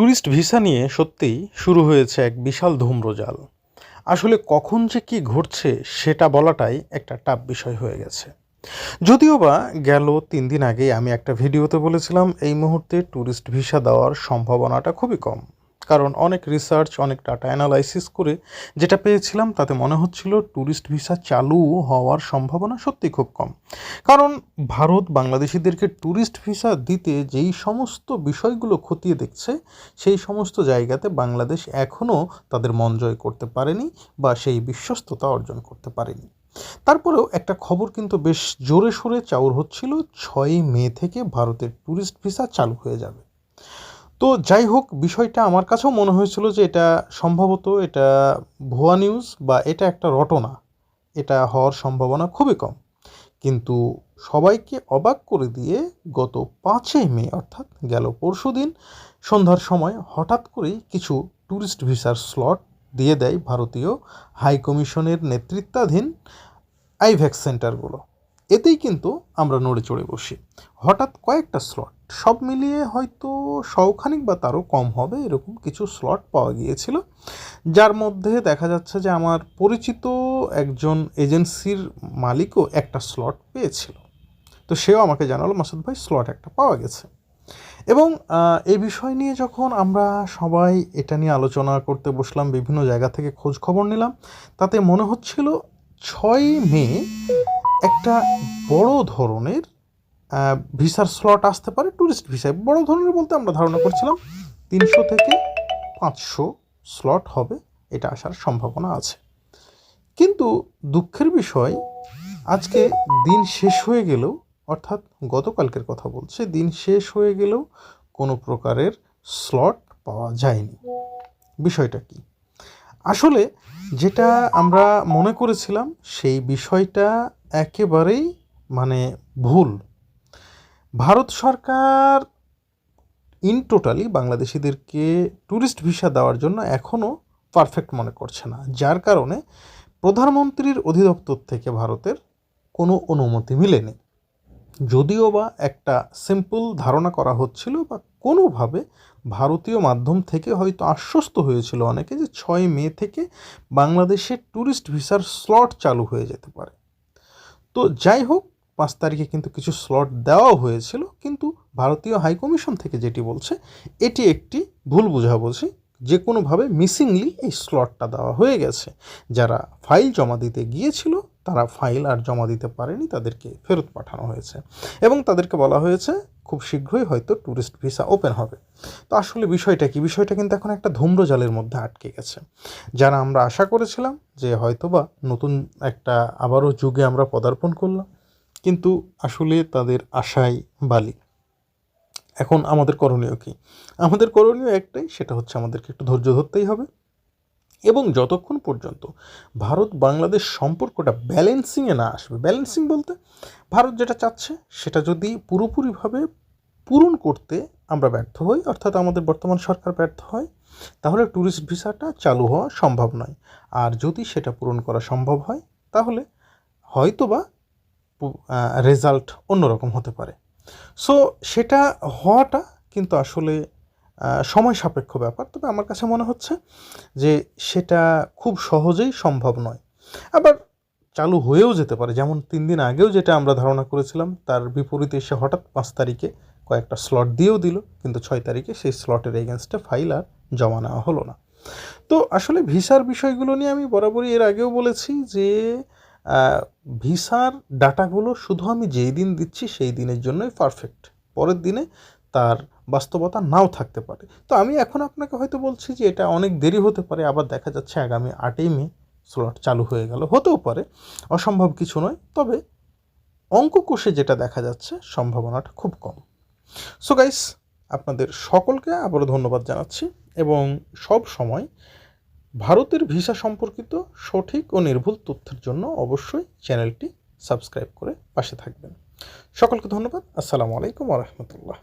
Tourist visa নিয়ে সত্যিই শুরু হয়েছে এক বিশাল ধূম্রজাল। আসলে কখন যে কী ঘটছে সেটা বলাটাই একটা টাফ বিষয় হয়ে গেছে। যদিও বা গেল ৩ দিন আগেই আমি একটা ভিডিওতে বলেছিলাম এই মুহূর্তে ট্যুরিস্ট ভিসা দেওয়ার সম্ভাবনাটা খুবই কম। কারণ অনেক রিসার্চ, অনেক ডাটা অ্যানালাইসিস করে যেটা পেয়েছিলাম তাতে মনে হচ্ছিল ট্যুরিস্ট ভিসা চালু হওয়ার সম্ভাবনা সত্যিই খুব কম। কারণ ভারত বাংলাদেশিদেরকে ট্যুরিস্ট ভিসা দিতে যেই সমস্ত বিষয়গুলো খতিয়ে দেখছে, সেই সমস্ত জায়গাতে বাংলাদেশ এখনও তাদের মন জয় করতে পারেনি বা সেই বিশ্বস্ততা অর্জন করতে পারেনি। তারপরেও একটা খবর কিন্তু বেশ জোরে সোরে চাউর হচ্ছিল, 6 মে থেকে ভারতের ট্যুরিস্ট ভিসা চালু হয়ে যাবে। তো যাই হোক, বিষয়টা আমার কাছেও মনে হয়েছিল যে এটা সম্ভবত এটা ভুয়া নিউজ বা এটা একটা রটনা, এটা হওয়ার সম্ভাবনা খুবই কম। কিন্তু সবাইকে অবাক করে দিয়ে গত 5 মে অর্থাৎ গেল পরশুদিন সন্ধ্যার সময় হঠাৎ করেই কিছু ট্যুরিস্ট ভিসার স্লট দিয়ে দেয় ভারতীয় হাই কমিশনের নেতৃত্বাধীন আইভ্যাক্স সেন্টারগুলো। এতেই কিন্তু আমরা নড়ে চড়ে বসি। হঠাৎ কয়েকটা স্লট, সব মিলিয়ে হয়তো শখানেক বা তারও কম হবে, এরকম কিছু স্লট পাওয়া গিয়েছিল, যার মধ্যে দেখা যাচ্ছে যে আমার পরিচিত একজন এজেন্সির মালিকও একটা স্লট পেয়েছিল। তো সেও আমাকে জানালো, মাসুদ ভাই স্লট একটা পাওয়া গেছে। এবং এই বিষয় নিয়ে যখন আমরা সবাই এটা নিয়ে আলোচনা করতে বসলাম, বিভিন্ন জায়গা থেকে খোঁজ খবর নিলাম, তাতে মনে হচ্ছিল 6 মে একটা বড় ধরনের ভিসার স্লট আসতে পারে ট্যুরিস্ট ভিসায়। বড় ধরনের বলতে আমরা ধারণা করছিলাম 300 থেকে 500 স্লট হবে, এটা আসার সম্ভাবনা আছে। কিন্তু দুঃখের বিষয়, আজকে দিন শেষ হয়ে গেলেও, অর্থাৎ গতকালকের কথা বলছে, দিন শেষ হয়ে গেলেও কোনো প্রকারের স্লট পাওয়া যায়নি। বিষয়টা কি? আসলে যেটা আমরা মনে করেছিলাম সেই বিষয়টা একেবারেই ভুল। ভারত সরকার ইন টোটালি বাংলাদেশিদেরকে ট্যুরিস্ট ভিসা দেওয়ার জন্য এখনও পারফেক্ট মনে করছে না, যার কারণে প্রধানমন্ত্রীর অধিদপ্তর থেকে ভারতের কোনো অনুমতি মিলেনি। যদিও বা একটা সিম্পল ধারণা করা হচ্ছিল বা কোনোভাবে ভারতীয় মাধ্যম থেকে হয়তো আশ্বস্ত হয়েছিল অনেকে যে 6 মে থেকে বাংলাদেশের ট্যুরিস্ট ভিসার স্লট চালু হয়ে যেতে পারে। তো যাই হোক, 5 তারিখে কিন্তু কিছু স্লট দেওয়াও হয়েছিল, কিন্তু ভারতীয় হাইকমিশন থেকে যেটি বলছে এটি একটি ভুল বোঝাবুঝি, যে কোনোভাবে মিসিংলি এই স্লটটা দেওয়া হয়ে গেছে। যারা ফাইল জমা দিতে গিয়েছিল তারা ফাইল আর জমা দিতে পারেনি, তাদেরকে ফেরত পাঠানো হয়েছে এবং তাদেরকে বলা হয়েছে খুব শীঘ্রই হয়তো ট্যুরিস্ট ভিসা ওপেন হবে। তো আসলে বিষয়টা কি? বিষয়টা কিন্তু এখন একটা ধূম্রজালের মধ্যে আটকে গেছে। যারা আমরা আশা করেছিলাম যে হয়তোবা নতুন একটা আবারও যুগে আমরা পদার্পণ করলাম, কিন্তু আসলে তাদের আশাই বালি। এখন আমাদের করণীয় কি? আমাদের করণীয় একটাই, সেটা হচ্ছে আমাদেরকে একটু ধৈর্য ধরতেই হবে এবং যতক্ষণ পর্যন্ত ভারত বাংলাদেশ সম্পর্কটা ব্যালেন্সিংয়ে না আসবে, ব্যালেন্সিং বলতে ভারত যেটা চাচ্ছে সেটা যদি পুরোপুরিভাবে পূরণ করতে আমরা ব্যর্থ হই, অর্থাৎ আমাদের বর্তমান সরকার ব্যর্থ হয়, তাহলে ট্যুরিস্ট ভিসাটা চালু হওয়া সম্ভব নয়। আর যদি সেটা পূরণ করা সম্ভব হয় তাহলে হয়তোবা রেজাল্ট অন্যরকম হতে পারে। সো সেটা হওয়াটা কিন্তু আসলে সময় সাপেক্ষ ব্যাপার। তবে আমার কাছে মনে হচ্ছে যে সেটা খুব সহজেই সম্ভব নয়। আবার চালু হয়েও যেতে পারে, যেমন 3 দিন আগেও যেটা আমরা ধারণা করেছিলাম তার বিপরীতে এসে হঠাৎ 5 তারিখে কয়েকটা স্লট দিয়েও দিল, কিন্তু 6 তারিখে সেই স্লটের এগেনস্টে ফাইল আর জমা নেওয়া হলো না। তো আসলে ভিসার বিষয়গুলো নিয়ে আমি বরাবরই এর আগেও বলেছি যে ভিসার ডাটাগুলো শুধু আমি যেই দিন দিচ্ছি সেই দিনের জন্যই পারফেক্ট, পরের দিনে তার বাস্তবতা নাও থাকতে পারে। তো আমি এখন আপনাকে হয়তো বলছি যে এটা অনেক দেরি হতে পারে, আবার দেখা যাচ্ছে আগামী 8 মে স্লট চালু হয়ে গেল, হতেও পারে, অসম্ভব কিছু নয়। তবে অঙ্ক কষে যেটা দেখা যাচ্ছে সম্ভাবনাটা খুব কম। সো গাইস, আপনাদের সকলকে আবারও ধন্যবাদ জানাচ্ছি এবং সব সময় ভারতের ভিসা সম্পর্কিত সঠিক ও নির্ভুল তথ্যের জন্য অবশ্যই চ্যানেলটি সাবস্ক্রাইব করে পাশে থাকবেন। সকলকে ধন্যবাদ। আসসালামু আলাইকুম ওয়া রাহমাতুল্লাহ।